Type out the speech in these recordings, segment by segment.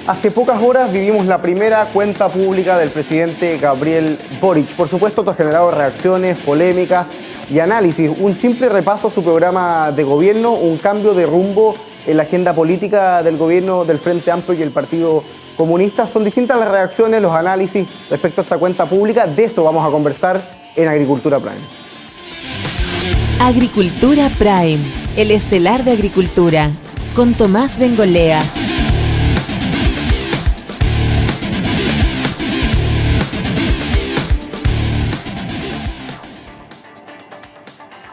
Hace pocas horas vivimos la primera cuenta pública del presidente Gabriel Boric. Por supuesto, esto ha generado reacciones, polémicas y análisis. Un simple repaso a su programa de gobierno, un cambio de rumbo en la agenda política del gobierno del Frente Amplio y el Partido Comunista. Son distintas las reacciones, los análisis respecto a esta cuenta pública. De eso vamos a conversar en Agricultura Prime. Agricultura Prime, el estelar de Agricultura, con Tomás Bengolea.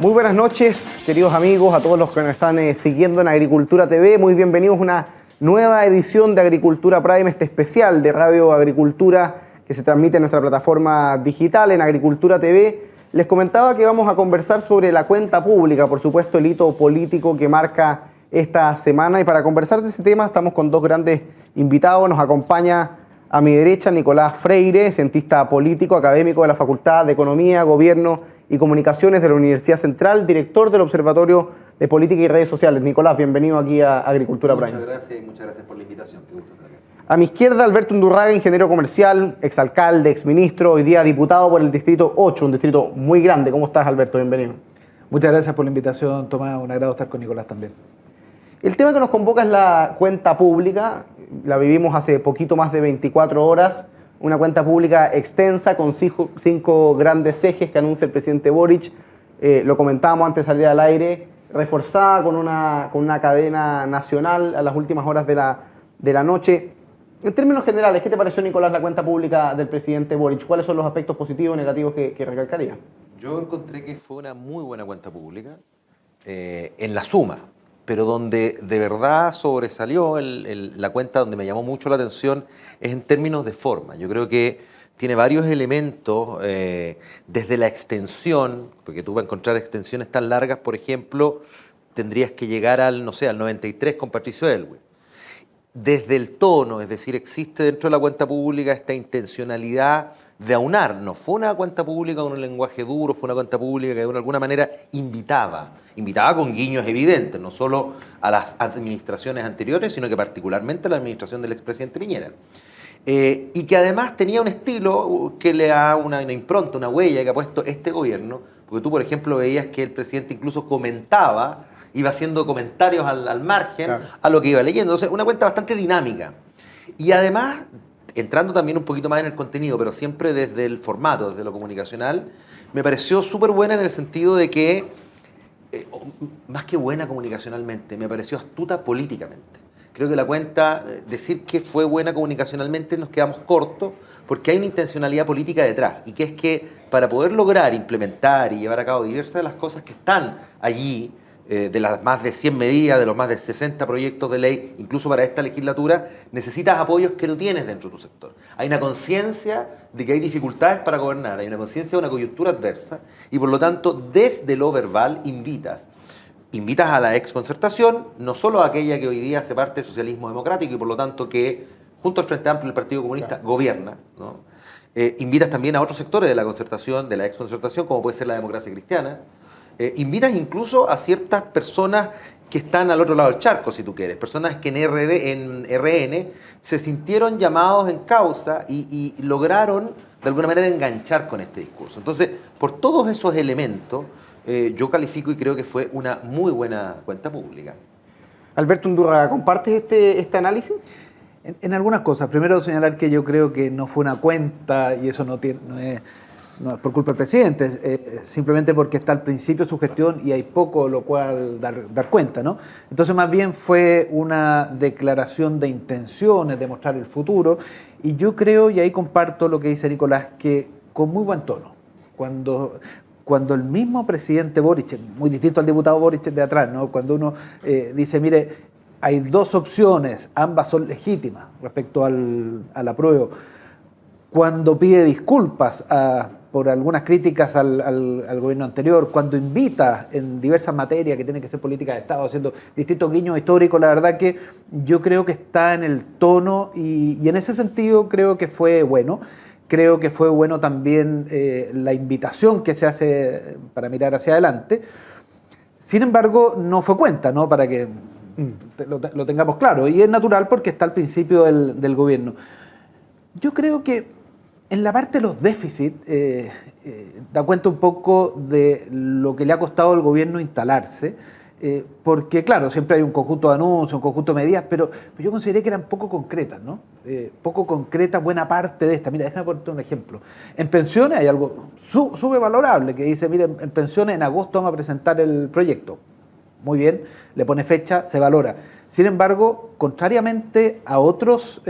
Muy buenas noches, queridos amigos, a todos los que nos están siguiendo en Agricultura TV. Muy bienvenidos a una nueva edición de Agricultura Prime, este especial de Radio Agricultura que se transmite en nuestra plataforma digital en Agricultura TV. Les comentaba que vamos a conversar sobre la cuenta pública, por supuesto el hito político que marca esta semana. Y para conversar de ese tema estamos con dos grandes invitados. Nos acompaña a mi derecha Nicolás Freire, cientista político, académico de la Facultad de Economía, Gobierno y Comunicaciones de la Universidad Central, director del Observatorio de Política y Redes Sociales. Nicolás, bienvenido aquí a Agricultura Prime. Muchas gracias por la invitación. Qué gusto estar aquí. A mi izquierda, Alberto Undurraga, ingeniero comercial, exalcalde, exministro, hoy día diputado por el Distrito 8, un distrito muy grande. ¿Cómo estás, Alberto? Bienvenido. Muchas gracias por la invitación, Tomás. Un agrado estar con Nicolás también. El tema que nos convoca es la cuenta pública. La vivimos hace poquito más de 24 horas. Una cuenta pública extensa con cinco grandes ejes que anuncia el presidente Boric. Lo comentábamos antes de salir al aire, reforzada con una cadena nacional a las últimas horas de la noche. En términos generales, ¿qué te pareció, Nicolás, la cuenta pública del presidente Boric? ¿Cuáles son los aspectos positivos y negativos que recalcaría? Yo encontré que fue una muy buena cuenta pública en la suma, pero donde de verdad sobresalió la cuenta, donde me llamó mucho la atención, es en términos de forma. Yo creo que tiene varios elementos, desde la extensión, porque tú para encontrar extensiones tan largas, por ejemplo, tendrías que llegar al 93 con Patricio Aylwin. Desde el tono, es decir, existe dentro de la cuenta pública esta intencionalidad de aunar. No fue una cuenta pública con un lenguaje duro, fue una cuenta pública que de alguna manera invitaba con guiños evidentes, no solo a las administraciones anteriores, sino que particularmente a la administración del expresidente Piñera. Y que además tenía un estilo que le da una impronta, una huella que ha puesto este gobierno, porque tú, por ejemplo, veías que el presidente incluso iba haciendo comentarios al margen, claro, a lo que iba leyendo. Entonces, una cuenta bastante dinámica. Y además, entrando también un poquito más en el contenido, pero siempre desde el formato, desde lo comunicacional, me pareció súper buena en el sentido de que, más que buena comunicacionalmente, me pareció astuta políticamente. Creo que la cuenta, decir que fue buena comunicacionalmente, nos quedamos cortos, porque hay una intencionalidad política detrás, y que es que para poder lograr implementar y llevar a cabo diversas de las cosas que están allí, de las más de 100 medidas, de los más de 60 proyectos de ley, incluso para esta legislatura, necesitas apoyos que no tienes dentro de tu sector. Hay una conciencia de que hay dificultades para gobernar, hay una conciencia de una coyuntura adversa, y por lo tanto, desde lo verbal, invitas a la exconcertación, no solo a aquella que hoy día hace parte del socialismo democrático y por lo tanto que, junto al Frente Amplio y el Partido Comunista, claro, gobierna, ¿no? Invitas también a otros sectores de la concertación, de la exconcertación, como puede ser la democracia cristiana. Invitas incluso a ciertas personas que están al otro lado del charco, si tú quieres, personas que en RN se sintieron llamados en causa y lograron de alguna manera enganchar con este discurso. Entonces, por todos esos elementos, yo califico y creo que fue una muy buena cuenta pública. Alberto Undurraga, ¿compartes este análisis? En algunas cosas. Primero señalar que yo creo que no fue una cuenta, y eso no es por culpa del presidente, simplemente porque está al principio de su gestión y hay poco lo cual dar cuenta, ¿no? Entonces más bien fue una declaración de intenciones, de mostrar el futuro, y yo creo, y ahí comparto lo que dice Nicolás, que con muy buen tono, cuando el mismo presidente Boric, muy distinto al diputado Boric de atrás, ¿no? Cuando uno dice, mire, hay dos opciones, ambas son legítimas respecto al apruebo, cuando pide disculpas por algunas críticas al gobierno anterior, cuando invita en diversas materias que tienen que ser políticas de Estado, haciendo distintos guiños históricos, la verdad que yo creo que está en el tono y en ese sentido creo que fue bueno. Creo que fue bueno también la invitación que se hace para mirar hacia adelante. Sin embargo, no fue cuenta, ¿no? Para que lo tengamos claro. Y es natural porque está al principio del gobierno. Yo creo que en la parte de los déficits da cuenta un poco de lo que le ha costado al gobierno instalarse, porque claro, siempre hay un conjunto de anuncios, un conjunto de medidas, pero yo consideré que eran poco concretas, ¿no? Poco concretas buena parte de esta. Mira, déjame ponerte un ejemplo. En pensiones hay algo súper valorable que dice, mire, en pensiones en agosto vamos a presentar el proyecto. Muy bien, le pone fecha, se valora. Sin embargo, contrariamente a otros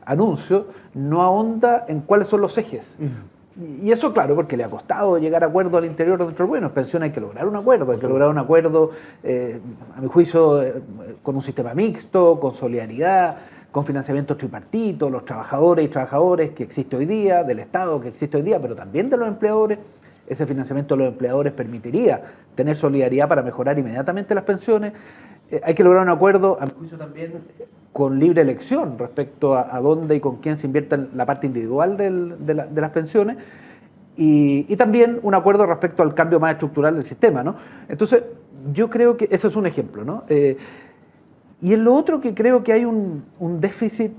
anuncios, no ahonda en cuáles son los ejes. Y eso, claro, porque le ha costado llegar a acuerdo al interior de nuestro gobierno. En pensión hay que lograr un acuerdo, a mi juicio, con un sistema mixto, con solidaridad, con financiamiento tripartito, los trabajadores y trabajadoras que existe hoy día, del Estado que existe hoy día, pero también de los empleadores. Ese financiamiento de los empleadores permitiría tener solidaridad para mejorar inmediatamente las pensiones. Hay que lograr un acuerdo, a mi juicio también, con libre elección respecto a dónde y con quién se invierte en la parte individual de las pensiones, y también un acuerdo respecto al cambio más estructural del sistema, ¿no? Entonces, yo creo que ese es un ejemplo, ¿no? Y en lo otro que creo que hay un déficit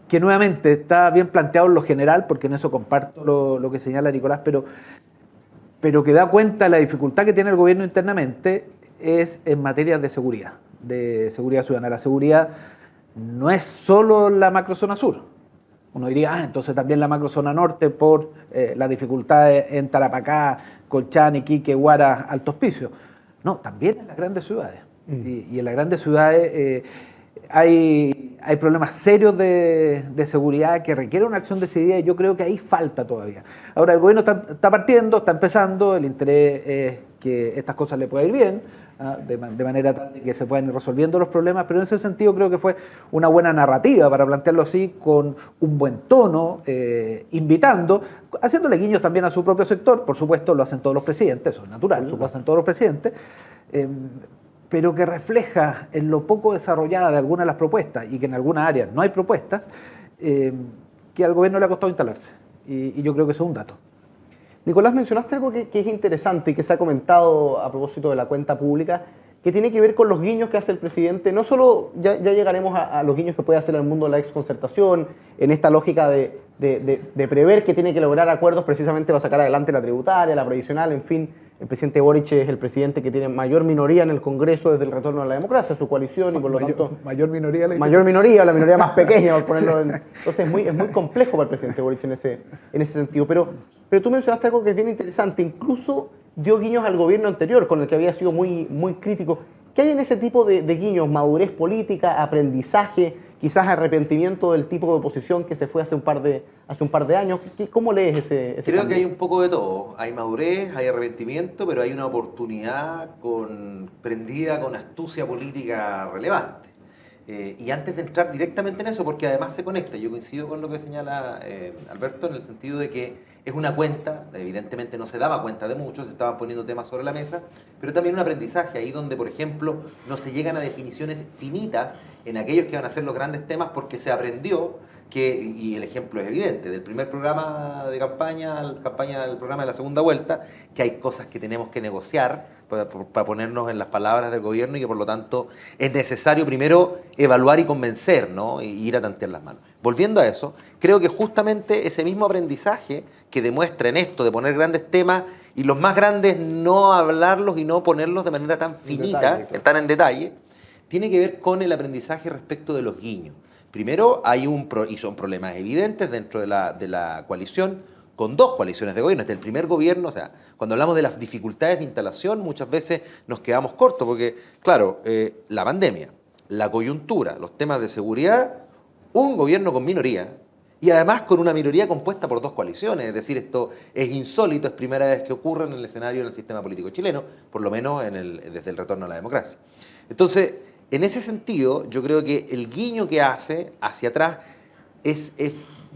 que nuevamente está bien planteado en lo general, porque en eso comparto lo que señala Nicolás, pero que da cuenta de la dificultad que tiene el gobierno internamente, es en materia de seguridad ciudadana. La seguridad no es solo la macrozona sur. Uno diría, entonces también la macrozona norte por las dificultades en Tarapacá, Colchán, Iquique, Huara, Alto Hospicio. No, también en las grandes ciudades. Y en las grandes ciudades hay problemas serios de seguridad que requieren una acción decidida, y yo creo que ahí falta todavía. Ahora, el gobierno está partiendo, está empezando, el interés es que estas cosas le puedan ir bien, de manera tal que se puedan ir resolviendo los problemas, pero en ese sentido creo que fue una buena narrativa, para plantearlo así, con un buen tono, invitando, haciéndole guiños también a su propio sector. Por supuesto, lo hacen todos los presidentes, eso es natural, lo hacen todos los presidentes, pero que refleja en lo poco desarrollada de algunas de las propuestas, y que en algunas áreas no hay propuestas, que al gobierno le ha costado instalarse. Y yo creo que eso es un dato. Nicolás, mencionaste algo que es interesante y que se ha comentado a propósito de la cuenta pública, que tiene que ver con los guiños que hace el presidente. No solo, ya llegaremos a los guiños que puede hacer el mundo de la exconcertación, en esta lógica de prever que tiene que lograr acuerdos precisamente para sacar adelante la tributaria, la previsional, en fin. El presidente Boric es el presidente que tiene mayor minoría en el Congreso desde el retorno a la democracia, su coalición, y por lo tanto... Mayor minoría, la minoría más pequeña, por ponerlo en... Entonces es muy complejo para el presidente Boric en ese sentido. Pero tú mencionaste algo que es bien interesante, incluso dio guiños al gobierno anterior, con el que había sido muy crítico. ¿Qué hay en ese tipo de guiños? ¿Madurez política, aprendizaje, quizás arrepentimiento del tipo de oposición que se fue hace un par de años? ¿Cómo lees ese Creo cambio? que hay un poco de todo. Hay madurez, hay arrepentimiento, pero hay una oportunidad prendida con astucia política relevante. Y antes de entrar directamente en eso, porque además se conecta, yo coincido con lo que señala Alberto, en el sentido de que es una cuenta, evidentemente no se daba cuenta de muchos, se estaban poniendo temas sobre la mesa, pero también un aprendizaje ahí donde, por ejemplo, no se llegan a definiciones finitas en aquellos que van a ser los grandes temas, porque se aprendió que, y el ejemplo es evidente, del primer programa de campaña al programa de la segunda vuelta, que hay cosas que tenemos que negociar para ponernos en las palabras del gobierno, y que por lo tanto es necesario primero evaluar y convencer, ¿no? Y ir a tantear las manos. Volviendo a eso, creo que justamente ese mismo aprendizaje que demuestra en esto de poner grandes temas, y los más grandes no hablarlos y no ponerlos de manera tan finita, tan en detalle, tiene que ver con el aprendizaje respecto de los guiños. Primero, y son problemas evidentes dentro de la coalición, con dos coaliciones de gobierno. Este es el primer gobierno, o sea, cuando hablamos de las dificultades de instalación, muchas veces nos quedamos cortos, porque, claro, la pandemia, la coyuntura, los temas de seguridad, un gobierno con minoría, y además con una minoría compuesta por dos coaliciones. Es decir, esto es insólito, es primera vez que ocurre en el escenario del sistema político chileno, por lo menos desde el retorno a la democracia. Entonces, en ese sentido, yo creo que el guiño que hace hacia atrás es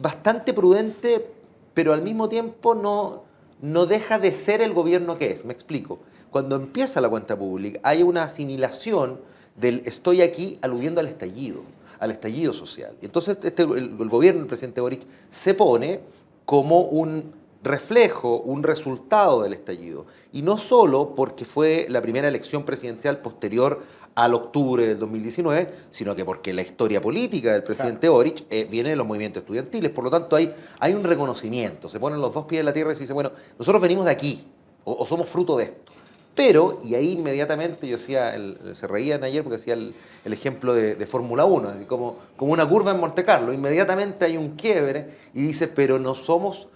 bastante prudente, pero al mismo tiempo no deja de ser el gobierno que es. Me explico. Cuando empieza la cuenta pública, hay una asimilación del estoy aquí aludiendo al estallido social. Entonces el gobierno del presidente Boric se pone como un reflejo, un resultado del estallido. Y no solo porque fue la primera elección presidencial posterior al octubre del 2019, sino que porque la historia política del presidente Boric viene de los movimientos estudiantiles. Por lo tanto, hay un reconocimiento. Se ponen los dos pies en la tierra y se dice, bueno, nosotros venimos de aquí, o somos fruto de esto. Pero, y ahí inmediatamente yo decía, se reían ayer porque hacía el ejemplo de Fórmula 1, así como una curva en Monte Carlo, inmediatamente hay un quiebre y dice, pero no somos,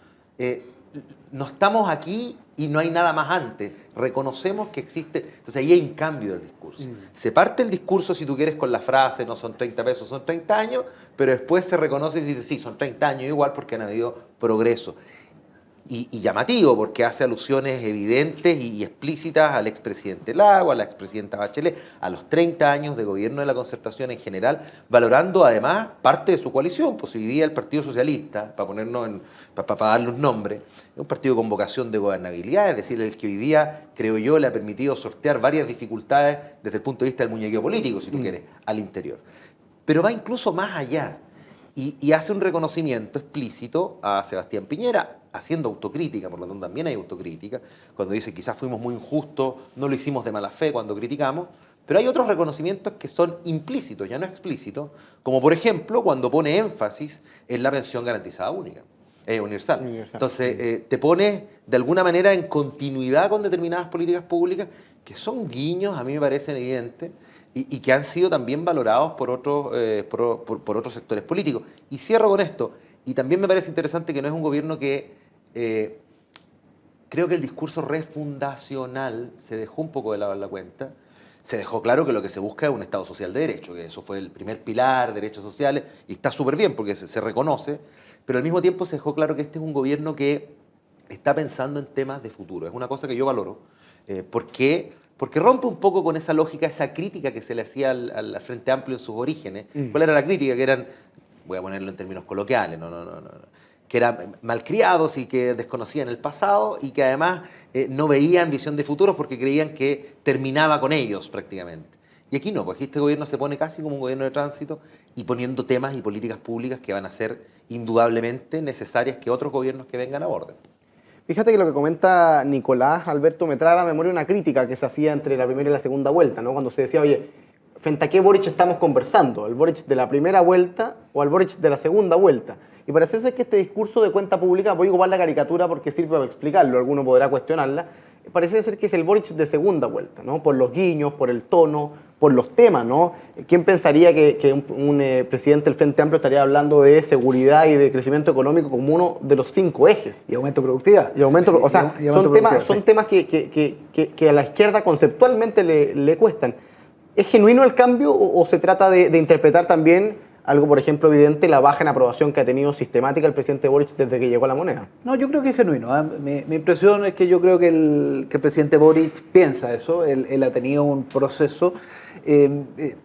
no estamos aquí y no hay nada más antes, reconocemos que existe, entonces ahí hay un cambio del discurso. Se parte el discurso, si tú quieres, con la frase, no son 30 pesos, son 30 años, pero después se reconoce y se dice, sí, son 30 años igual porque han habido progreso. Y llamativo, porque hace alusiones evidentes y explícitas al expresidente Lago, a la expresidenta Bachelet, a los 30 años de gobierno de la Concertación en general, valorando además parte de su coalición, pues hoy día el Partido Socialista, para darle un nombre, es un partido con vocación de gobernabilidad, es decir, el que hoy día, creo yo, le ha permitido sortear varias dificultades desde el punto de vista del muñequeo político, si tú quieres, al interior. Pero va incluso más allá. Y hace un reconocimiento explícito a Sebastián Piñera, haciendo autocrítica, por lo tanto también hay autocrítica, cuando dice quizás fuimos muy injustos, no lo hicimos de mala fe cuando criticamos, pero hay otros reconocimientos que son implícitos, ya no explícitos, como por ejemplo cuando pone énfasis en la pensión garantizada única, universal. Entonces te pone de alguna manera en continuidad con determinadas políticas públicas que son guiños, a mí me parecen evidentes, y que han sido también valorados por otros sectores políticos. Y cierro con esto, y también me parece interesante que no es un gobierno que, creo que el discurso refundacional se dejó un poco de lado en la cuenta, se dejó claro que lo que se busca es un Estado social de derecho, que eso fue el primer pilar, derechos sociales, y está súper bien porque se reconoce, pero al mismo tiempo se dejó claro que este es un gobierno que está pensando en temas de futuro. Es una cosa que yo valoro, porque rompe un poco con esa lógica, esa crítica que se le hacía al Frente Amplio en sus orígenes. ¿Cuál era la crítica? Que eran, voy a ponerlo en términos coloquiales, que eran malcriados y que desconocían el pasado y que además no veían visión de futuros porque creían que terminaba con ellos prácticamente. Y aquí no, porque este gobierno se pone casi como un gobierno de tránsito y poniendo temas y políticas públicas que van a ser indudablemente necesarias que otros gobiernos que vengan aborden. Fíjate que lo que comenta Nicolás Alberto me trae a la memoria una crítica que se hacía entre la primera y la segunda vuelta, ¿no? Cuando se decía, oye, ¿frente a qué Boric estamos conversando? ¿El Boric de la primera vuelta o al Boric de la segunda vuelta? Y parece ser que este discurso de cuenta pública, voy a ocupar la caricatura porque sirve para explicarlo, alguno podrá cuestionarla, parece ser que es el Boric de segunda vuelta, ¿no? Por los guiños, por el tono, por los temas, ¿no? ¿Quién pensaría que un presidente del Frente Amplio estaría hablando de seguridad y de crecimiento económico como uno de los 5 ejes? Y aumento de productividad. Son temas que a la izquierda conceptualmente le cuestan. ¿Es genuino el cambio o se trata de interpretar también algo, por ejemplo, evidente, la baja en aprobación que ha tenido sistemática el presidente Boric desde que llegó a la moneda? No, yo creo que es genuino. Mi impresión es que yo creo que el presidente Boric piensa eso, él ha tenido un proceso,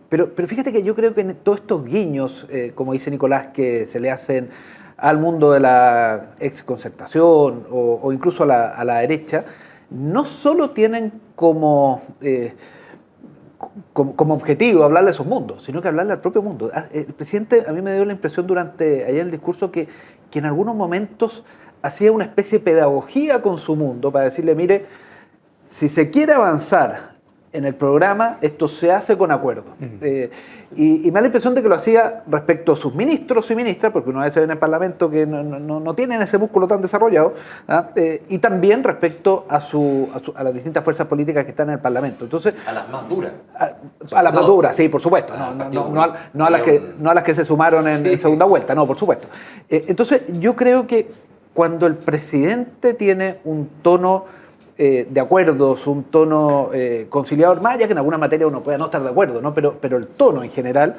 pero fíjate que yo creo que en todos estos guiños, como dice Nicolás, que se le hacen al mundo de la exconcertación o incluso a la derecha, no solo tienen como objetivo hablarle a esos mundos, sino que hablarle al propio mundo. El presidente, a mí me dio la impresión durante ayer el discurso que en algunos momentos hacía una especie de pedagogía con su mundo para decirle, mire, si se quiere avanzar en el programa, esto se hace con acuerdo. Y me da la impresión de que lo hacía respecto a sus ministros y ministras, porque una vez ve en el Parlamento que no tienen ese músculo tan desarrollado, y también respecto a las distintas fuerzas políticas que están en el Parlamento. Entonces, a las más duras. A las más duras, sí, por supuesto. No a las que se sumaron en segunda vuelta, no, por supuesto. Entonces, yo creo que cuando el presidente tiene un tono de acuerdos, un tono conciliador, más allá que en alguna materia uno pueda no estar de acuerdo, ¿no? Pero el tono en general,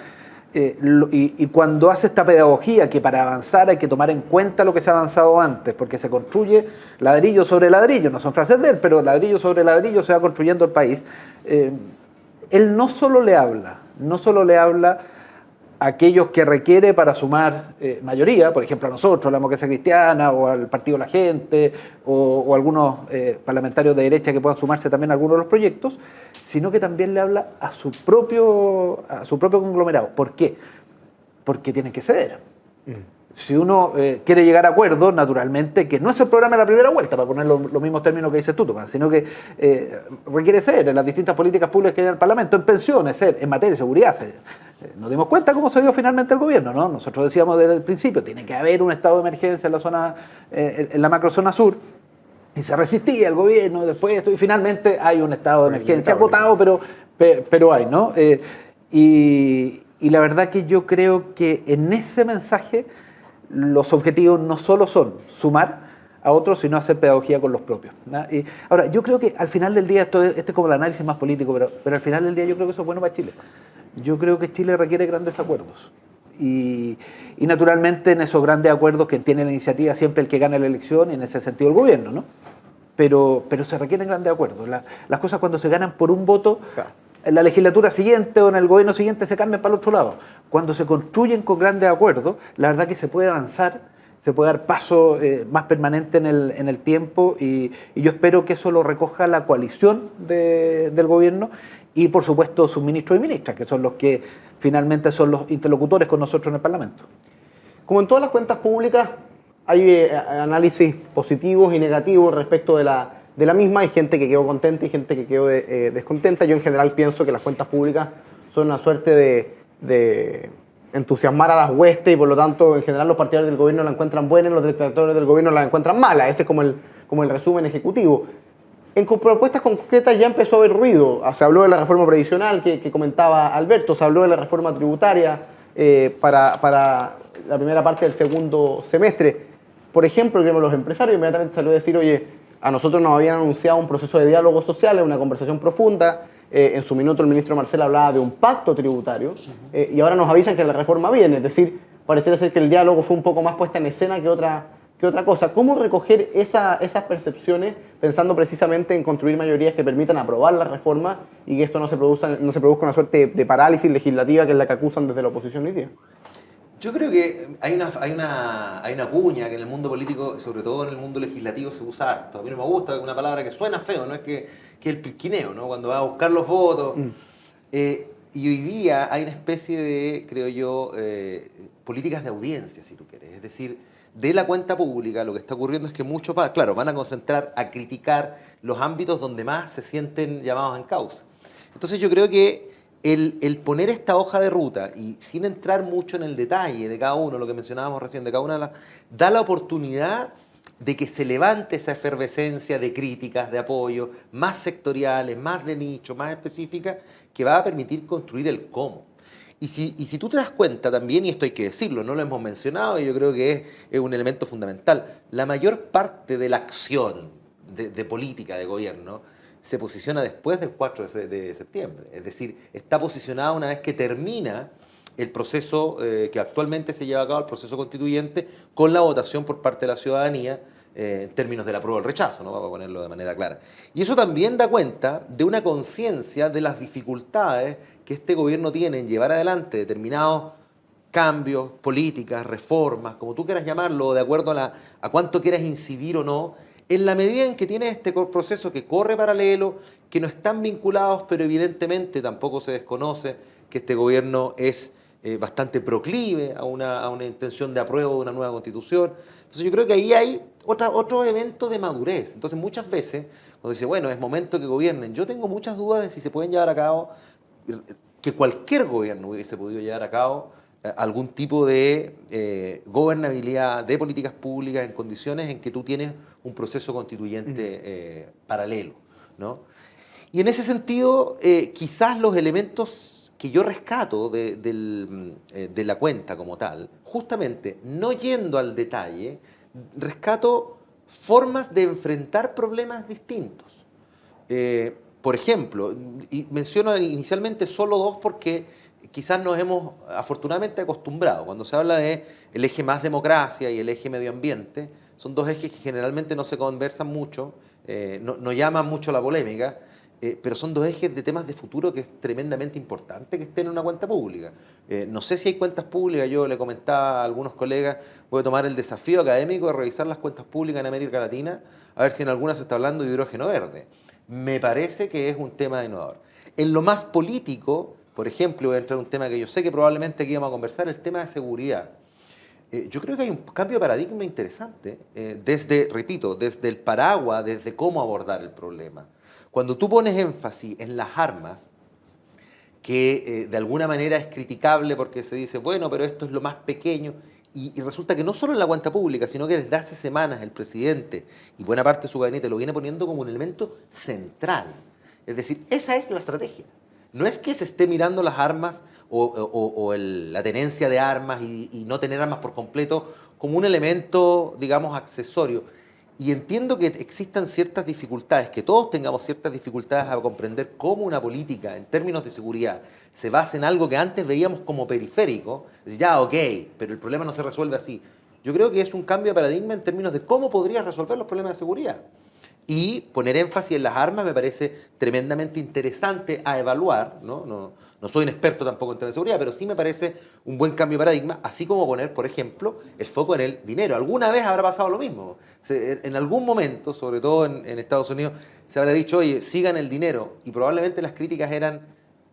y cuando hace esta pedagogía que para avanzar hay que tomar en cuenta lo que se ha avanzado antes, porque se construye ladrillo sobre ladrillo, no son frases de él, pero ladrillo sobre ladrillo se va construyendo el país, él no solo le habla a aquellos que requiere para sumar mayoría, por ejemplo a nosotros, la Democracia Cristiana, o al Partido de la Gente, o algunos parlamentarios de derecha que puedan sumarse también a algunos de los proyectos, sino que también le habla a su propio conglomerado. ¿Por qué? Porque tienen que ceder. Si uno quiere llegar a acuerdos, naturalmente, que no es el programa de la primera vuelta, para poner los mismos términos que dices tú, Tomás, sino que requiere ser en las distintas políticas públicas que hay en el Parlamento, en pensiones, ser en materia de seguridad. Nos dimos cuenta cómo se dio finalmente el gobierno, ¿no? Nosotros decíamos desde el principio, tiene que haber un estado de emergencia en la zona, en la macrozona sur, y se resistía el gobierno, después esto, y finalmente hay un estado de emergencia acotado, pero hay, ¿no? Y la verdad que yo creo que en ese mensaje los objetivos no solo son sumar a otros, sino hacer pedagogía con los propios, ¿no? Y ahora, yo creo que al final del día, este es como el análisis más político, pero al final del día yo creo que eso es bueno para Chile. Yo creo que Chile requiere grandes acuerdos. Y naturalmente en esos grandes acuerdos que tiene la iniciativa siempre el que gana la elección, y en ese sentido el gobierno, ¿no? Pero se requieren grandes acuerdos. Las cosas cuando se ganan por un voto, claro, en la legislatura siguiente o en el gobierno siguiente se cambian para el otro lado. Cuando se construyen con grandes acuerdos, la verdad que se puede avanzar, se puede dar paso más permanente en el tiempo, y yo espero que eso lo recoja la coalición del gobierno y por supuesto sus ministros y ministras, que son los que finalmente son los interlocutores con nosotros en el Parlamento. Como en todas las cuentas públicas, hay análisis positivos y negativos respecto de la misma. Hay gente que quedó contenta y gente que quedó descontenta. Yo en general pienso que las cuentas públicas son una suerte de entusiasmar a las huestes, y por lo tanto en general los partidarios del gobierno la encuentran buena y los detractores del gobierno la encuentran mala. Ese es como el resumen ejecutivo. En propuestas concretas ya empezó a haber ruido. Se habló de la reforma previsional que comentaba Alberto, se habló de la reforma tributaria para la primera parte del segundo semestre. Por ejemplo, el gremio de los empresarios inmediatamente salió a decir, oye, a nosotros nos habían anunciado un proceso de diálogo social, una conversación profunda. En su minuto el ministro Marcel hablaba de un pacto tributario, y ahora nos avisan que la reforma viene. Es decir, pareciera ser que el diálogo fue un poco más puesta en escena que otra cosa. ¿Cómo recoger esas percepciones pensando precisamente en construir mayorías que permitan aprobar la reforma y que esto no se produzca una suerte de parálisis legislativa, que es la que acusan desde la oposición hoy día? Yo creo que hay una cuña que en el mundo político, sobre todo en el mundo legislativo, se usa harto. A mí no me gusta, una palabra que suena feo, no es que el pilquineo, ¿no? Cuando va a buscar los votos. Y hoy día hay una especie de, creo yo, políticas de audiencia, si tú quieres. Es decir, de la cuenta pública lo que está ocurriendo es que muchos, claro, van a concentrar a criticar los ámbitos donde más se sienten llamados en causa. Entonces yo creo que el poner esta hoja de ruta, y sin entrar mucho en el detalle de cada uno, lo que mencionábamos recién, de cada una de las, da la oportunidad de que se levante esa efervescencia de críticas, de apoyo, más sectoriales, más de nicho, más específicas, que va a permitir construir el cómo. Y si tú te das cuenta también, y esto hay que decirlo, no lo hemos mencionado, y yo creo que es un elemento fundamental, la mayor parte de la acción de política de gobierno se posiciona después del 4 de septiembre. Es decir, está posicionada una vez que termina el proceso que actualmente se lleva a cabo, el proceso constituyente, con la votación por parte de la ciudadanía, en términos del apruebo o el rechazo, ¿no? Vamos a ponerlo de manera clara. Y eso también da cuenta de una conciencia de las dificultades que este gobierno tiene en llevar adelante determinados cambios, políticas, reformas, como tú quieras llamarlo, de acuerdo a cuánto quieras incidir o no, en la medida en que tienes este proceso que corre paralelo, que no están vinculados, pero evidentemente tampoco se desconoce que este gobierno es bastante proclive a una intención de apruebo de una nueva constitución. Entonces yo creo que ahí hay otro evento de madurez. Entonces muchas veces, cuando dice, bueno, es momento que gobiernen, yo tengo muchas dudas de si se pueden llevar a cabo, que cualquier gobierno hubiese podido llevar a cabo algún tipo de gobernabilidad de políticas públicas en condiciones en que tú tienes un proceso constituyente paralelo, ¿no? Y en ese sentido, quizás los elementos que yo rescato de la cuenta como tal, justamente no yendo al detalle, rescato formas de enfrentar problemas distintos. Por ejemplo, y menciono inicialmente solo dos porque quizás nos hemos afortunadamente acostumbrado. Cuando se habla de el eje más democracia y el eje medio ambiente, son dos ejes que generalmente no se conversan mucho, no llaman mucho la polémica, pero son dos ejes de temas de futuro que es tremendamente importante que estén en una cuenta pública. No sé si hay cuentas públicas, yo le comentaba a algunos colegas, voy a tomar el desafío académico de revisar las cuentas públicas en América Latina, a ver si en algunas se está hablando de hidrógeno verde. Me parece que es un tema innovador. En lo más político, por ejemplo, voy a entrar en un tema que yo sé que probablemente aquí vamos a conversar, el tema de seguridad. Yo creo que hay un cambio de paradigma interesante, desde, repito, desde el paraguas, desde cómo abordar el problema. Cuando tú pones énfasis en las armas, que de alguna manera es criticable porque se dice, bueno, pero esto es lo más pequeño, y resulta que no solo en la cuenta pública, sino que desde hace semanas el presidente y buena parte de su gabinete lo viene poniendo como un elemento central. Es decir, esa es la estrategia. No es que se esté mirando las armas o la tenencia de armas y no tener armas por completo como un elemento, digamos, accesorio. Y entiendo que existan ciertas dificultades, que todos tengamos ciertas dificultades a comprender cómo una política en términos de seguridad se basa en algo que antes veíamos como periférico. Ya, ok, pero el problema no se resuelve así. Yo creo que es un cambio de paradigma en términos de cómo podrías resolver los problemas de seguridad. Y poner énfasis en las armas me parece tremendamente interesante a evaluar, ¿no? No soy un experto tampoco en temas de seguridad, pero sí me parece un buen cambio de paradigma, así como poner, por ejemplo, el foco en el dinero. ¿Alguna vez habrá pasado lo mismo? En algún momento, sobre todo en Estados Unidos, se habrá dicho, oye, sigan el dinero, y probablemente las críticas eran,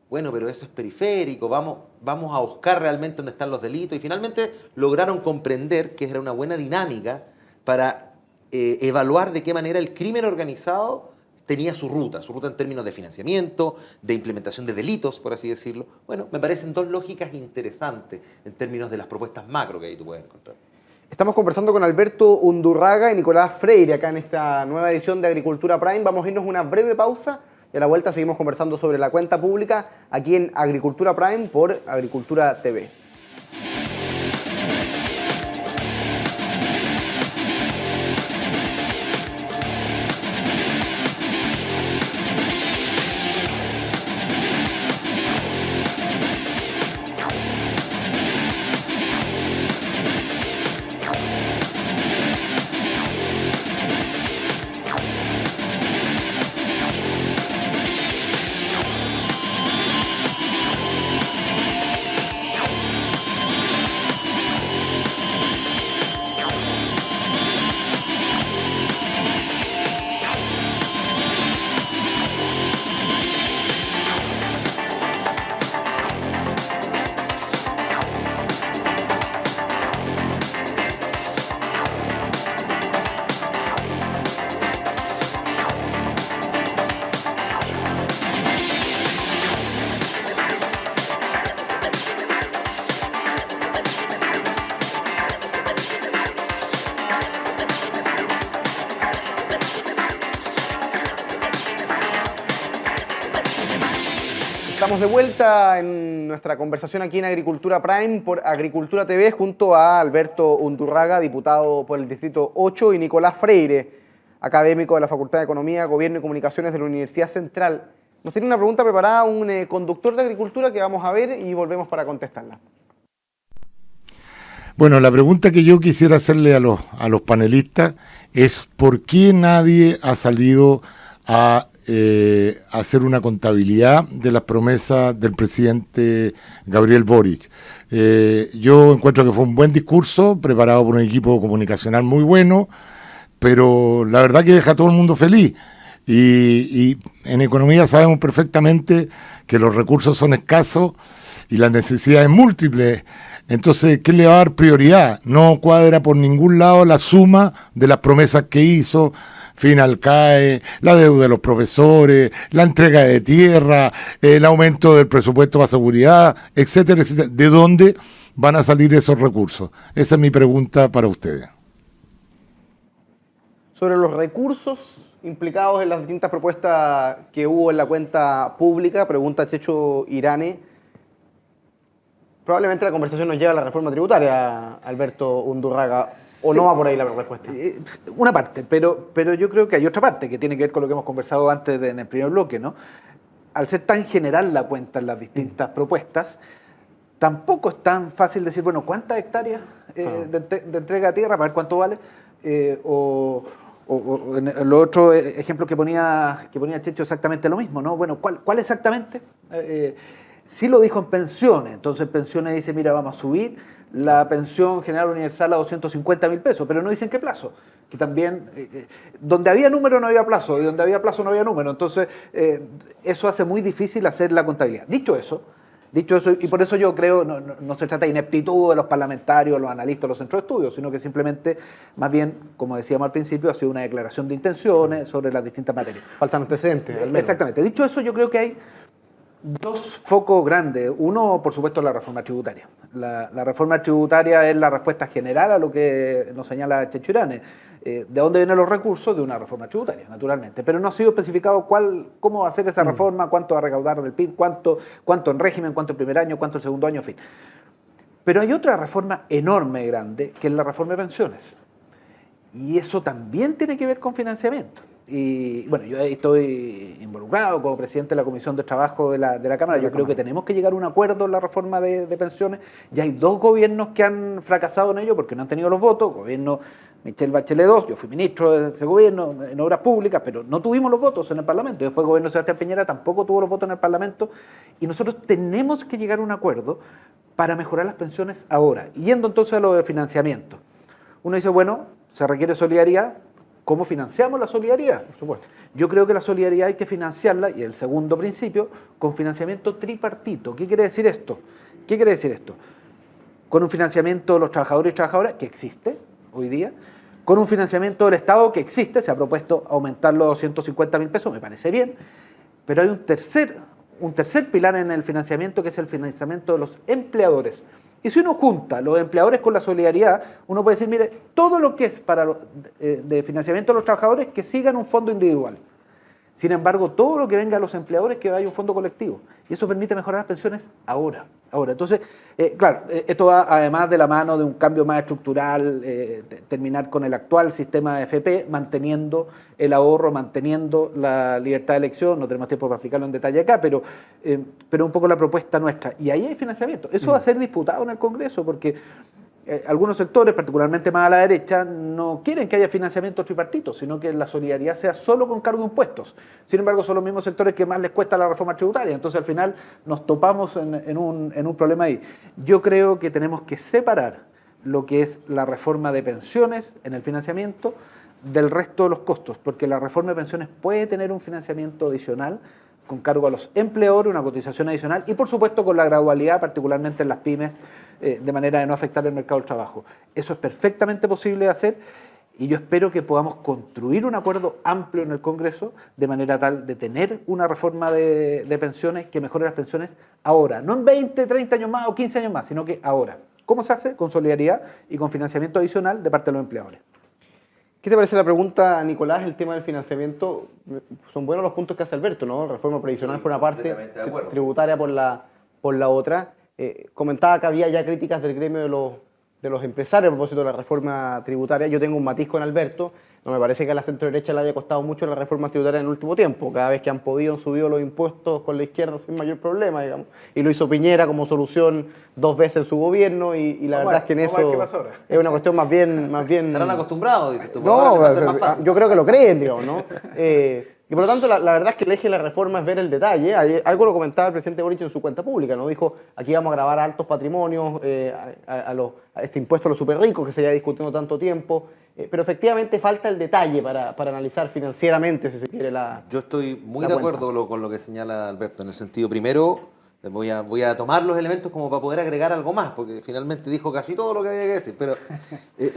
bueno, pero eso es periférico, vamos a buscar realmente dónde están los delitos, y finalmente lograron comprender que era una buena dinámica para evaluar de qué manera el crimen organizado tenía su ruta en términos de financiamiento, de implementación de delitos, por así decirlo. Bueno, me parecen dos lógicas interesantes en términos de las propuestas macro que ahí tú puedes encontrar. Estamos conversando con Alberto Undurraga y Nicolás Freire acá en esta nueva edición de Agricultura Prime. Vamos a irnos una breve pausa y a la vuelta seguimos conversando sobre la cuenta pública aquí en Agricultura Prime por Agricultura TV. Estamos de vuelta en nuestra conversación aquí en Agricultura Prime por Agricultura TV junto a Alberto Undurraga, diputado por el Distrito 8, y Nicolás Freire, académico de la Facultad de Economía, Gobierno y Comunicaciones de la Universidad Central. Nos tiene una pregunta preparada un conductor de Agricultura que vamos a ver y volvemos para contestarla. Bueno, la pregunta que yo quisiera hacerle a los panelistas es ¿por qué nadie ha salido a hacer una contabilidad de las promesas del presidente Gabriel Boric? Yo encuentro que fue un buen discurso, preparado por un equipo comunicacional muy bueno, pero la verdad que deja a todo el mundo feliz. Y en economía sabemos perfectamente que los recursos son escasos y las necesidades múltiples. Entonces, ¿qué le va a dar prioridad? No cuadra por ningún lado la suma de las promesas que hizo, fin al CAE, la deuda de los profesores, la entrega de tierra, el aumento del presupuesto para seguridad, etcétera, etcétera. ¿De dónde van a salir esos recursos? Esa es mi pregunta para ustedes. Sobre los recursos implicados en las distintas propuestas que hubo en la cuenta pública, pregunta Checho Irane. Probablemente la conversación nos lleva a la reforma tributaria, Alberto Undurraga, o sí, no va por ahí la respuesta. Una parte, pero yo creo que hay otra parte que tiene que ver con lo que hemos conversado antes en el primer bloque, ¿no? Al ser tan general la cuenta en las distintas propuestas, tampoco es tan fácil decir, bueno, ¿cuántas hectáreas de entrega de tierra para ver cuánto vale? O en los otros ejemplos que ponía Checho exactamente lo mismo, ¿no? Bueno, ¿cuál exactamente? Sí lo dijo en pensiones, entonces en pensiones dice, mira, vamos a subir la pensión general universal a 250.000 pesos, pero no dicen qué plazo, que también, donde había número no había plazo, y donde había plazo no había número, entonces eso hace muy difícil hacer la contabilidad. Dicho eso, Dicho eso, y por eso yo creo, no se trata de ineptitud de los parlamentarios, los analistas, los centros de estudios, sino que simplemente, más bien, como decíamos al principio, ha sido una declaración de intenciones sobre las distintas materias. Faltan antecedentes, al menos. Exactamente. Dicho eso, yo creo que hay dos focos grandes. Uno, por supuesto, la reforma tributaria. La reforma tributaria es la respuesta general a lo que nos señala Chechurane. ¿De dónde vienen los recursos? De una reforma tributaria, naturalmente. Pero no ha sido especificado cómo va a ser esa reforma, cuánto va a recaudar del PIB, cuánto en régimen, cuánto el primer año, cuánto el segundo año, en fin. Pero hay otra reforma enorme, grande, que es la reforma de pensiones. Y eso también tiene que ver con financiamiento. Y bueno, yo estoy involucrado como presidente de la Comisión de Trabajo de la Cámara. Yo creo que tenemos que llegar a un acuerdo en la reforma de pensiones. Ya hay dos gobiernos que han fracasado en ello porque no han tenido los votos. Gobierno Michelle Bachelet II, yo fui ministro de ese gobierno en obras públicas, pero no tuvimos los votos en el Parlamento. Después el gobierno de Sebastián Piñera tampoco tuvo los votos en el Parlamento. Y nosotros tenemos que llegar a un acuerdo para mejorar las pensiones ahora. Yendo entonces a lo de financiamiento. Uno dice, bueno, se requiere solidaridad. ¿Cómo financiamos la solidaridad? Por supuesto. Yo creo que la solidaridad hay que financiarla, y el segundo principio, con financiamiento tripartito. ¿Qué quiere decir esto? ¿Qué quiere decir esto? Con un financiamiento de los trabajadores y trabajadoras, que existe hoy día, con un financiamiento del Estado que existe, se ha propuesto aumentarlo a 250.000 pesos, me parece bien, pero hay un tercer pilar en el financiamiento, que es el financiamiento de los empleadores. Y si uno junta los empleadores con la solidaridad, uno puede decir, mire, todo lo que es para de financiamiento de los trabajadores, que siga en un fondo individual. Sin embargo, todo lo que venga a los empleadores, que vaya a un fondo colectivo. Y eso permite mejorar las pensiones ahora. Entonces, claro, esto va además de la mano de un cambio más estructural, terminar con el actual sistema de AFP, manteniendo el ahorro, manteniendo la libertad de elección. No tenemos tiempo para explicarlo en detalle acá, pero un poco la propuesta nuestra. Y ahí hay financiamiento. Eso va a ser disputado en el Congreso, porque algunos sectores, particularmente más a la derecha, no quieren que haya financiamiento tripartito, sino que la solidaridad sea solo con cargo de impuestos. Sin embargo, son los mismos sectores que más les cuesta la reforma tributaria. Entonces, al final, nos topamos en un problema ahí. Yo creo que tenemos que separar lo que es la reforma de pensiones en el financiamiento del resto de los costos, porque la reforma de pensiones puede tener un financiamiento adicional con cargo a los empleadores, una cotización adicional, y por supuesto con la gradualidad, particularmente en las pymes, de manera de no afectar el mercado del trabajo. Eso es perfectamente posible de hacer, y yo espero que podamos construir un acuerdo amplio en el Congreso de manera tal de tener una reforma de pensiones que mejore las pensiones ahora, no en 20, 30 años más o 15 años más, sino que ahora. ¿Cómo se hace? Con solidaridad y con financiamiento adicional de parte de los empleadores. ¿Qué te parece la pregunta, Nicolás, el tema del financiamiento? Son buenos los puntos que hace Alberto, ¿no? Reforma previsional por una parte, tributaria por la otra. Comentaba que había ya críticas del gremio de los empresarios a propósito de la reforma tributaria. Yo tengo un matiz con Alberto. No me parece que a la centro-derecha le haya costado mucho la reforma tributaria en el último tiempo. Cada vez que han podido han subido los impuestos con la izquierda sin mayor problema, digamos. Y lo hizo Piñera como solución 2 veces en su gobierno, y la verdad es que en eso es una cuestión más bien... Estarán acostumbrados, dices tú. No, yo creo que lo creen, digamos, ¿no? Y por lo tanto, la verdad es que el eje de la reforma es ver el detalle. Algo lo comentaba el presidente Boric en su cuenta pública, ¿no? Dijo, aquí vamos a grabar altos patrimonios, a este impuesto a los súper ricos que se lleva discutiendo tanto tiempo, pero efectivamente falta el detalle para analizar financieramente, si se quiere, Yo estoy muy de acuerdo con lo que señala Alberto, en el sentido, primero, voy a tomar los elementos como para poder agregar algo más, porque finalmente dijo casi todo lo que había que decir, pero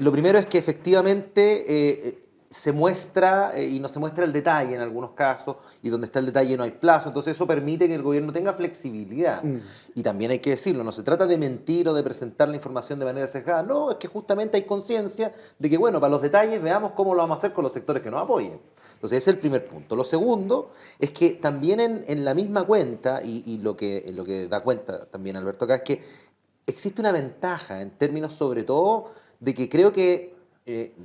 lo primero es que efectivamente... se muestra y no se muestra el detalle en algunos casos, y donde está el detalle no hay plazo, entonces eso permite que el gobierno tenga flexibilidad. Y también hay que decirlo, no se trata de mentir o de presentar la información de manera sesgada, no, es que justamente hay conciencia de que, bueno, para los detalles veamos cómo lo vamos a hacer con los sectores que nos apoyen. Entonces ese es el primer punto. Lo segundo es que también en la misma cuenta, y lo que da cuenta también Alberto acá, es que existe una ventaja en términos sobre todo de que creo que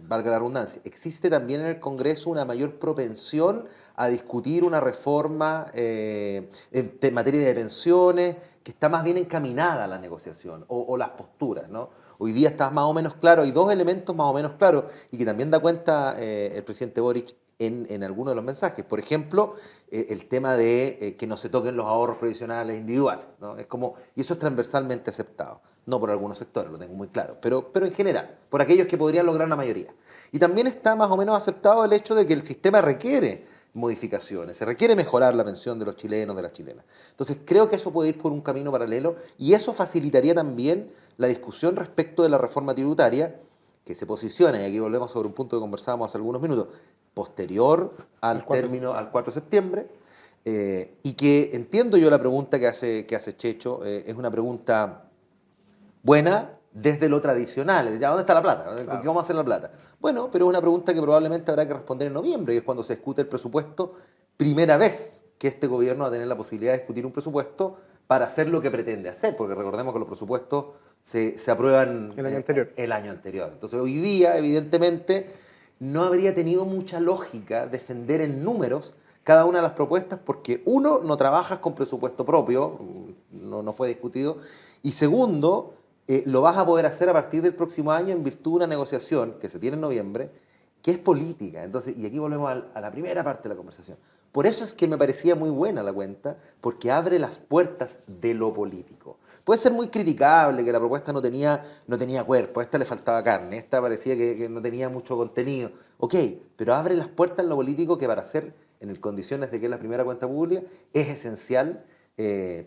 valga la redundancia, existe también en el Congreso una mayor propensión a discutir una reforma en materia de pensiones que está más bien encaminada a la negociación o las posturas, ¿no? Hoy día está más o menos claro, hay 2 elementos más o menos claros y que también da cuenta el presidente Boric en algunos de los mensajes. Por ejemplo, el tema de que no se toquen los ahorros previsionales individuales, ¿no? Y eso es transversalmente aceptado. No por algunos sectores, lo tengo muy claro, pero en general, por aquellos que podrían lograr una mayoría. Y también está más o menos aceptado el hecho de que el sistema requiere modificaciones, se requiere mejorar la pensión de los chilenos, de las chilenas. Entonces creo que eso puede ir por un camino paralelo y eso facilitaría también la discusión respecto de la reforma tributaria que se posiciona, y aquí volvemos sobre un punto que conversábamos hace algunos minutos, posterior al término, al 4 de septiembre, y que entiendo yo la pregunta que hace Checho, es una pregunta buena desde lo tradicional, es decir, ¿dónde está la plata? ¿Qué vamos a hacer la plata? Bueno, pero es una pregunta que probablemente habrá que responder en noviembre, que es cuando se discute el presupuesto, primera vez que este gobierno va a tener la posibilidad de discutir un presupuesto para hacer lo que pretende hacer, porque recordemos que los presupuestos se aprueban el año anterior. Entonces hoy día, evidentemente, no habría tenido mucha lógica defender en números cada una de las propuestas porque, uno, no trabajas con presupuesto propio, no fue discutido, y segundo, lo vas a poder hacer a partir del próximo año en virtud de una negociación que se tiene en noviembre, que es política. Entonces, y aquí volvemos a la primera parte de la conversación. Por eso es que me parecía muy buena la cuenta, porque abre las puertas de lo político. Puede ser muy criticable que la propuesta no tenía cuerpo, a esta le faltaba carne, esta parecía que no tenía mucho contenido. Ok, pero abre las puertas en lo político que para hacer, en condiciones de que es la primera cuenta pública, es esencial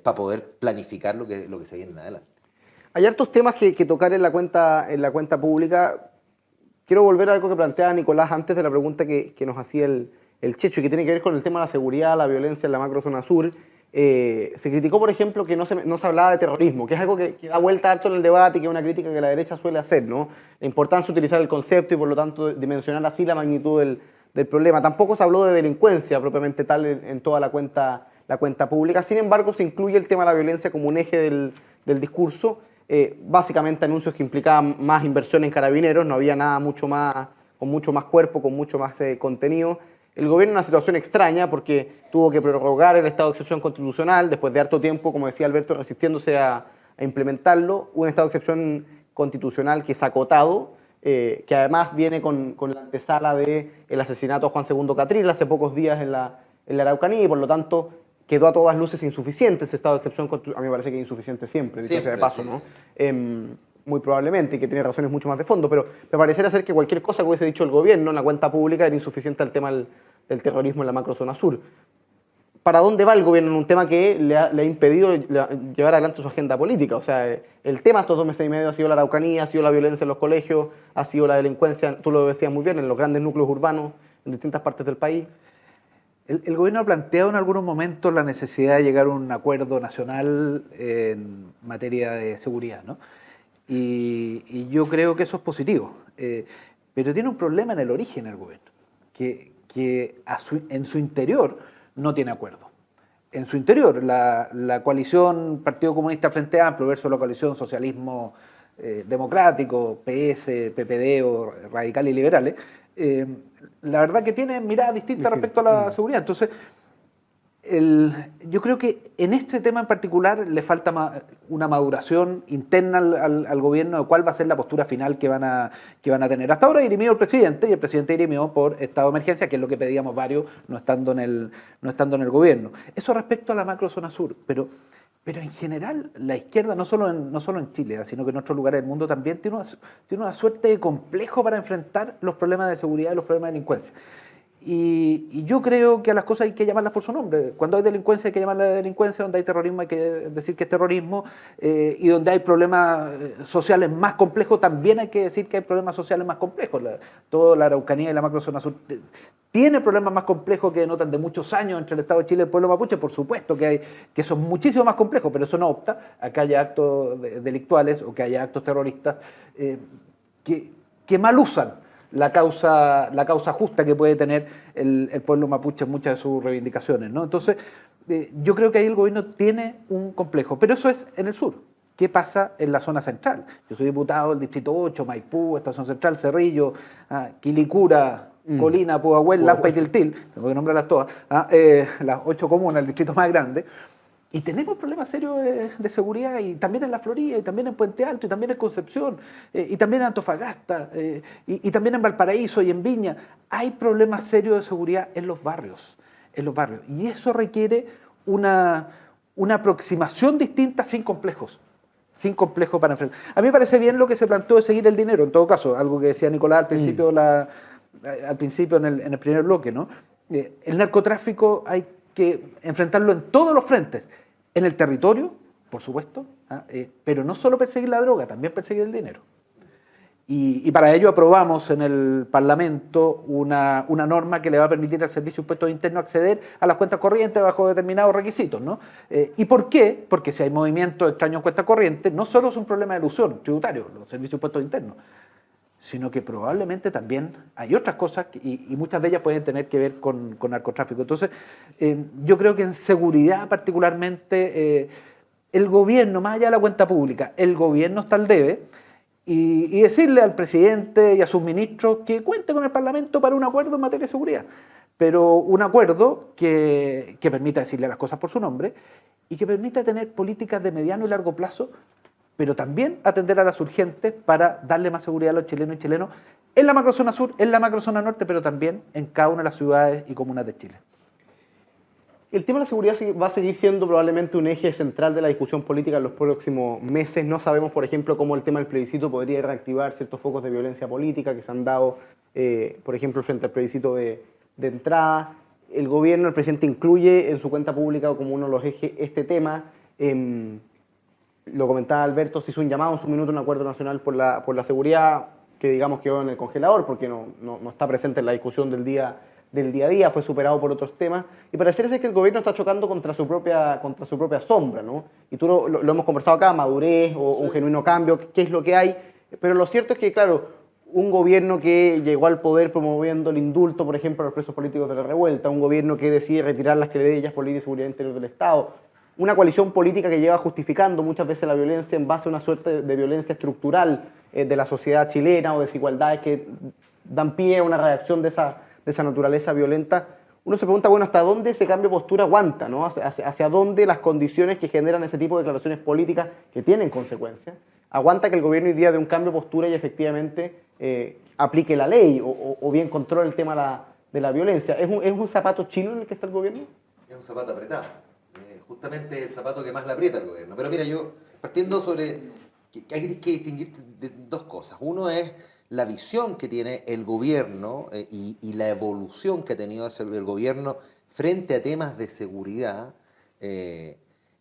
para poder planificar lo que se viene en adelante. Hay hartos temas que tocar en la cuenta pública. Quiero volver a algo que planteaba Nicolás antes de la pregunta que nos hacía el Checho y que tiene que ver con el tema de la seguridad, la violencia en la macrozona sur. Se criticó, por ejemplo, que no se hablaba de terrorismo, que es algo que da vuelta harto en el debate y que es una crítica que la derecha suele hacer, ¿no? La importancia de utilizar el concepto y, por lo tanto, dimensionar así la magnitud del problema. Tampoco se habló de delincuencia propiamente tal en toda la cuenta pública. Sin embargo, se incluye el tema de la violencia como un eje del discurso. Básicamente anuncios que implicaban más inversión en carabineros, no había nada con mucho más cuerpo, con mucho más contenido. El gobierno en una situación extraña porque tuvo que prorrogar el estado de excepción constitucional después de harto tiempo, como decía Alberto, resistiéndose a implementarlo. Un estado de excepción constitucional que es acotado, que además viene con la antesala del asesinato a Juan II Catril hace pocos días en la Araucanía y por lo tanto quedó a todas luces insuficiente ese estado de excepción constitucional. A mí me parece que es insuficiente siempre, dicho sea de paso, ¿no? Muy probablemente, y que tiene razones mucho más de fondo, pero me pareciera ser que cualquier cosa que hubiese dicho el gobierno en la cuenta pública era insuficiente al tema del terrorismo en la macrozona sur. ¿Para dónde va el gobierno en un tema que le ha impedido llevar adelante su agenda política? O sea, el tema estos 2 meses y medio ha sido la Araucanía, ha sido la violencia en los colegios, ha sido la delincuencia, tú lo decías muy bien, en los grandes núcleos urbanos, en distintas partes del país. El gobierno ha planteado en algunos momentos la necesidad de llegar a un acuerdo nacional en materia de seguridad, ¿no? Y yo creo que eso es positivo, pero tiene un problema en el origen del gobierno, que en su interior no tiene acuerdo. En su interior, la coalición Partido Comunista Frente Amplio versus la coalición Socialismo Democrático, PS, PPD o Radical y Liberales, la verdad que tienen miradas distintas respecto a la seguridad. Entonces, yo creo que en este tema en particular le falta una maduración interna al gobierno de cuál va a ser la postura final que van a tener. Hasta ahora dirimió el presidente, y el presidente dirimió por estado de emergencia, que es lo que pedíamos varios no estando en el gobierno. Eso respecto a la macrozona sur, pero en general la izquierda, no solo en Chile, sino que en otros lugares del mundo también, tiene una suerte de complejo para enfrentar los problemas de seguridad y los problemas de delincuencia. Y yo creo que a las cosas hay que llamarlas por su nombre. Cuando hay delincuencia hay que llamarla de delincuencia, donde hay terrorismo hay que decir que es terrorismo, y donde hay problemas sociales más complejos también hay que decir que hay problemas sociales más complejos. Toda la Araucanía y la macrozona sur tiene problemas más complejos que denotan de muchos años entre el Estado de Chile y el pueblo mapuche, por supuesto que son muchísimo más complejos, pero eso no opta a que haya actos delictuales o que haya actos terroristas que mal usan la causa justa que puede tener el pueblo mapuche en muchas de sus reivindicaciones, ¿no? Entonces, yo creo que ahí el gobierno tiene un complejo, pero eso es en el sur. ¿Qué pasa en la zona central? Yo soy diputado del Distrito 8, Maipú, Estación Central, Cerrillo, Quilicura, Colina, Pudahuel, Lampa y Tiltil, tengo que nombrarlas todas, las 8 comunas, el distrito más grande. Y tenemos problemas serios de seguridad, y también en La Florida, y también en Puente Alto, y también en Concepción, y también en Antofagasta, y también en Valparaíso y en Viña. Hay problemas serios de seguridad en los barrios. Y eso requiere una aproximación distinta sin complejos para enfrentar. A mí me parece bien lo que se planteó de seguir el dinero, en todo caso, algo que decía Nicolás al principio, en el primer bloque, ¿no? El narcotráfico hay que enfrentarlo en todos los frentes. En el territorio, por supuesto, pero no solo perseguir la droga, también perseguir el dinero. Y para ello aprobamos en el Parlamento una norma que le va a permitir al Servicio de Impuestos Internos acceder a las cuentas corrientes bajo determinados requisitos, ¿no? ¿Y por qué? Porque si hay movimientos extraños en cuentas corrientes, no solo es un problema de elusión tributario, los servicios de impuestos internos, sino que probablemente también hay otras cosas y muchas de ellas pueden tener que ver con narcotráfico. Entonces, yo creo que en seguridad particularmente, el gobierno, más allá de la cuenta pública, el gobierno está al debe y decirle al presidente y a sus ministros que cuente con el Parlamento para un acuerdo en materia de seguridad, pero un acuerdo que permita decirle las cosas por su nombre y que permita tener políticas de mediano y largo plazo, pero también atender a las urgentes para darle más seguridad a los chilenos y chilenos en la macrozona sur, en la macrozona norte, pero también en cada una de las ciudades y comunas de Chile. El tema de la seguridad va a seguir siendo probablemente un eje central de la discusión política en los próximos meses. No sabemos, por ejemplo, cómo el tema del plebiscito podría reactivar ciertos focos de violencia política que se han dado, por ejemplo, frente al plebiscito de entrada. El gobierno, el presidente incluye en su cuenta pública como uno de los ejes este tema. Lo comentaba Alberto, se hizo un llamado en su minuto a un acuerdo nacional por la seguridad que digamos quedó en el congelador porque no está presente en la discusión del día a día, fue superado por otros temas, y parece ser que el gobierno está chocando contra su propia sombra, ¿no? Y tú lo hemos conversado acá, madurez o un genuino cambio, qué es lo que hay, pero lo cierto es que, claro, un gobierno que llegó al poder promoviendo el indulto, por ejemplo, a los presos políticos de la revuelta, un gobierno que decide retirar las querellas por ley de seguridad interior del Estado, una coalición política que lleva justificando muchas veces la violencia en base a una suerte de violencia estructural de la sociedad chilena o desigualdades que dan pie a una reacción de esa naturaleza violenta. Uno se pregunta, bueno, ¿hasta dónde ese cambio de postura aguanta, ¿no? Hacia dónde las condiciones que generan ese tipo de declaraciones políticas que tienen consecuencias, aguanta que el gobierno hoy día dé un cambio de postura y efectivamente aplique la ley o bien controle el tema de la violencia. ¿Es un zapato chino en el que está el gobierno? Es un zapato apretado. Justamente el zapato que más le aprieta al gobierno. Pero mira, yo partiendo sobre que hay que distinguir de dos cosas. Uno es la visión que tiene el gobierno y la evolución que ha tenido el gobierno frente a temas de seguridad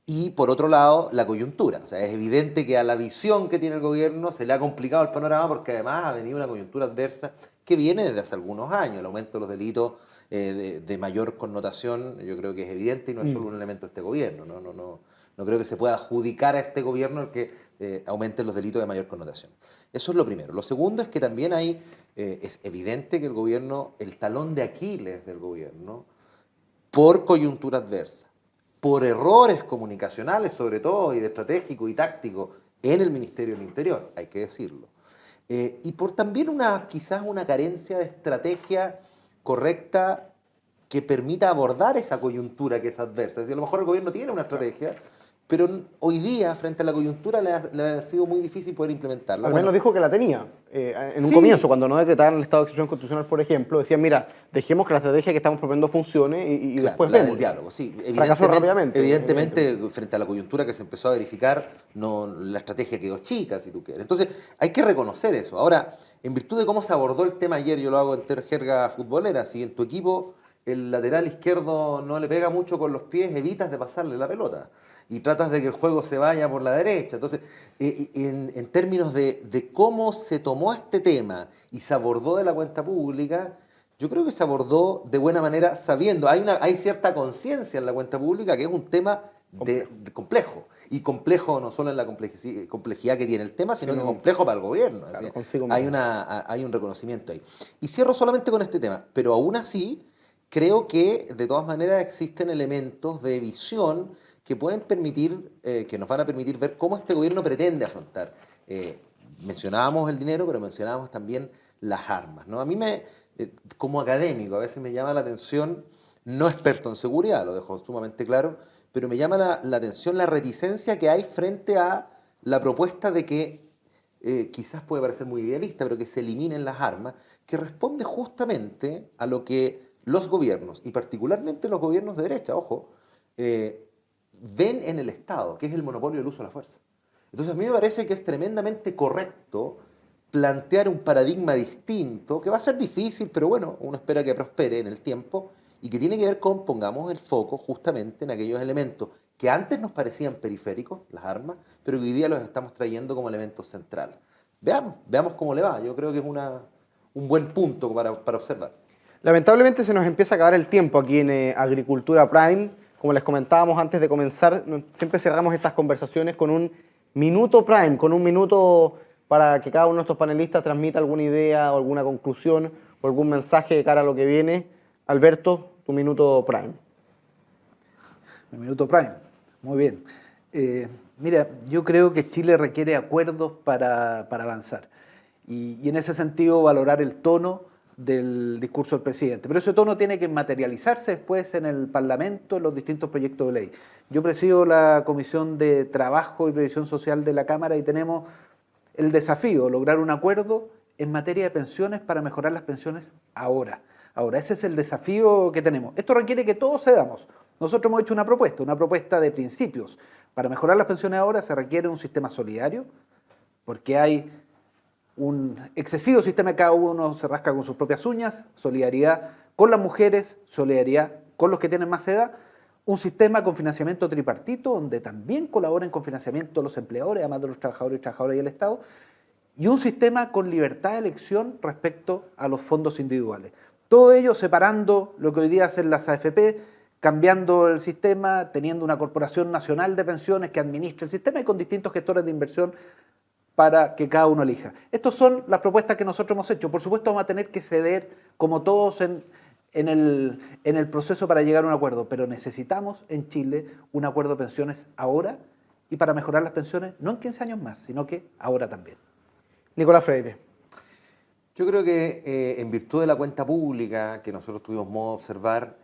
y por otro lado la coyuntura. O sea, es evidente que a la visión que tiene el gobierno se le ha complicado el panorama porque además ha venido una coyuntura adversa que viene desde hace algunos años. El aumento de los delitos de mayor connotación yo creo que es evidente y no es solo un elemento de este gobierno. No creo que se pueda adjudicar a este gobierno el que aumenten los delitos de mayor connotación. Eso es lo primero. Lo segundo es que también es evidente que el gobierno, el talón de Aquiles del gobierno, por coyuntura adversa, por errores comunicacionales sobre todo y de estratégico y táctico en el Ministerio del Interior, hay que decirlo, y por también quizás una carencia de estrategia correcta que permita abordar esa coyuntura que es adversa. Es decir, a lo mejor el gobierno tiene una estrategia, pero hoy día, frente a la coyuntura, le ha sido muy difícil poder implementarla. Al menos dijo que la tenía. En un comienzo, cuando no decretaron el estado de excepción constitucional, por ejemplo, decían, mira, dejemos que la estrategia que estamos proponiendo funcione y claro, después la vemos. del diálogo, sí. Fracasó rápidamente. Evidentemente, frente a la coyuntura que se empezó a verificar, la estrategia quedó chica, si tú quieres. Entonces, hay que reconocer eso. Ahora, en virtud de cómo se abordó el tema ayer, yo lo hago en jerga futbolera, si en tu equipo el lateral izquierdo no le pega mucho con los pies, evitas de pasarle la pelota y tratas de que el juego se vaya por la derecha. Entonces, en términos de cómo se tomó este tema y se abordó de la cuenta pública, yo creo que se abordó de buena manera sabiendo, hay cierta conciencia en la cuenta pública que es un tema de complejo. Y complejo no solo en la complejidad que tiene el tema, sino que complejo para el gobierno. Claro, hay un reconocimiento ahí. Y cierro solamente con este tema, pero aún así creo que de todas maneras existen elementos de visión que pueden permitir, que nos van a permitir ver cómo este gobierno pretende afrontar. Mencionábamos el dinero, pero mencionábamos también las armas, ¿no? A mí como académico, a veces me llama la atención, no experto en seguridad, lo dejo sumamente claro, pero me llama la atención la reticencia que hay frente a la propuesta de que, quizás puede parecer muy idealista, pero que se eliminen las armas, que responde justamente a lo que los gobiernos, y particularmente los gobiernos de derecha, ojo, ven en el Estado, que es el monopolio del uso de la fuerza. Entonces a mí me parece que es tremendamente correcto plantear un paradigma distinto, que va a ser difícil, pero bueno, uno espera que prospere en el tiempo, y que tiene que ver con pongamos el foco justamente en aquellos elementos que antes nos parecían periféricos, las armas, pero que hoy día los estamos trayendo como elementos centrales. Veamos cómo le va. Yo creo que es un buen punto para observar. Lamentablemente se nos empieza a acabar el tiempo aquí en Agricultura Prime. Como les comentábamos antes de comenzar, siempre cerramos estas conversaciones con un minuto Prime, con un minuto para que cada uno de nuestros panelistas transmita alguna idea o alguna conclusión o algún mensaje de cara a lo que viene. Alberto, tu minuto Prime. Mi minuto Prime, muy bien. Mira, yo creo que Chile requiere acuerdos para avanzar y en ese sentido valorar el tono del discurso del presidente. Pero ese tono tiene que materializarse después en el Parlamento, en los distintos proyectos de ley. Yo presido la Comisión de Trabajo y Previsión Social de la Cámara y tenemos el desafío de lograr un acuerdo en materia de pensiones para mejorar las pensiones ahora. Ahora, ese es el desafío que tenemos. Esto requiere que todos cedamos. Nosotros hemos hecho una propuesta de principios. Para mejorar las pensiones ahora se requiere un sistema solidario, porque hay un excesivo sistema, cada uno se rasca con sus propias uñas, solidaridad con las mujeres, solidaridad con los que tienen más edad, un sistema con financiamiento tripartito, donde también colaboren con financiamiento los empleadores, además de los trabajadores y trabajadoras y el Estado, y un sistema con libertad de elección respecto a los fondos individuales. Todo ello separando lo que hoy día hacen las AFP, cambiando el sistema, teniendo una corporación nacional de pensiones que administre el sistema y con distintos gestores de inversión para que cada uno elija. Estas son las propuestas que nosotros hemos hecho. Por supuesto vamos a tener que ceder, como todos en el proceso para llegar a un acuerdo, pero necesitamos en Chile un acuerdo de pensiones ahora y para mejorar las pensiones no en 15 años más, sino que ahora también. Nicolás Freire. Yo creo que en virtud de la cuenta pública que nosotros tuvimos modo de observar,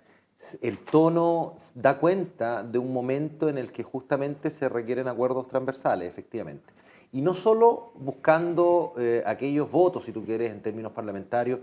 el tono da cuenta de un momento en el que justamente se requieren acuerdos transversales, efectivamente. Y no solo buscando aquellos votos, si tú quieres, en términos parlamentarios,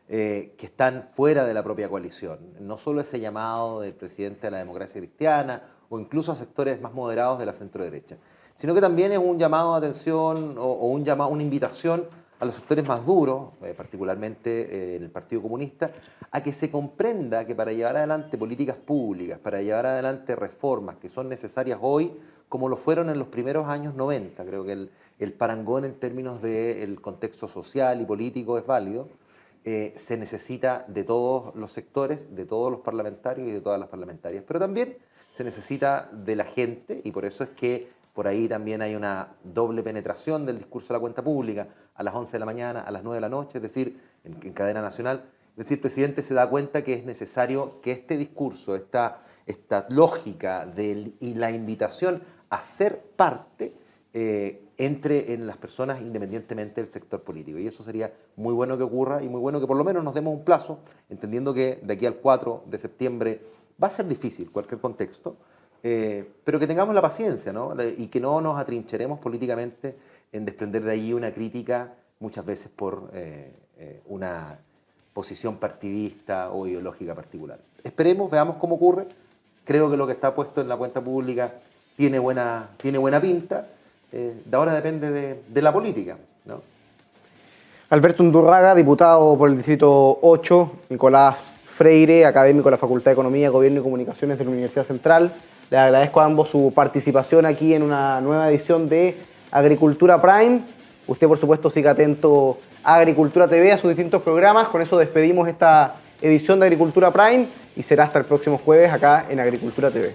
que están fuera de la propia coalición. No solo ese llamado del presidente de la democracia cristiana o incluso a sectores más moderados de la centroderecha, sino que también es un llamado de atención o una invitación a los sectores más duros, particularmente en el Partido Comunista, a que se comprenda que para llevar adelante políticas públicas, para llevar adelante reformas que son necesarias hoy, como lo fueron en los primeros años 90, creo que el parangón en términos del contexto social y político es válido, se necesita de todos los sectores, de todos los parlamentarios y de todas las parlamentarias, pero también se necesita de la gente y por eso es que por ahí también hay una doble penetración del discurso de la cuenta pública a las 11 de la mañana, a las 9 de la noche, es decir, en cadena nacional. Es decir, el presidente se da cuenta que es necesario que este discurso, esta lógica y la invitación a ser parte entre en las personas independientemente del sector político. Y eso sería muy bueno que ocurra y muy bueno que por lo menos nos demos un plazo, entendiendo que de aquí al 4 de septiembre va a ser difícil cualquier contexto, pero que tengamos la paciencia, ¿no? Y que no nos atrincheremos políticamente en desprender de ahí una crítica muchas veces por una posición partidista o ideológica particular. Esperemos, veamos cómo ocurre. Creo que lo que está puesto en la cuenta pública tiene buena pinta. De ahora depende de la política, ¿no? Alberto Undurraga, diputado por el Distrito 8, Nicolás Freire, académico de la Facultad de Economía, Gobierno y Comunicaciones de la Universidad Central. Les agradezco a ambos su participación aquí en una nueva edición de Agricultura Prime. Usted, por supuesto, siga atento a Agricultura TV, a sus distintos programas. Con eso despedimos esta edición de Agricultura Prime y será hasta el próximo jueves acá en Agricultura TV.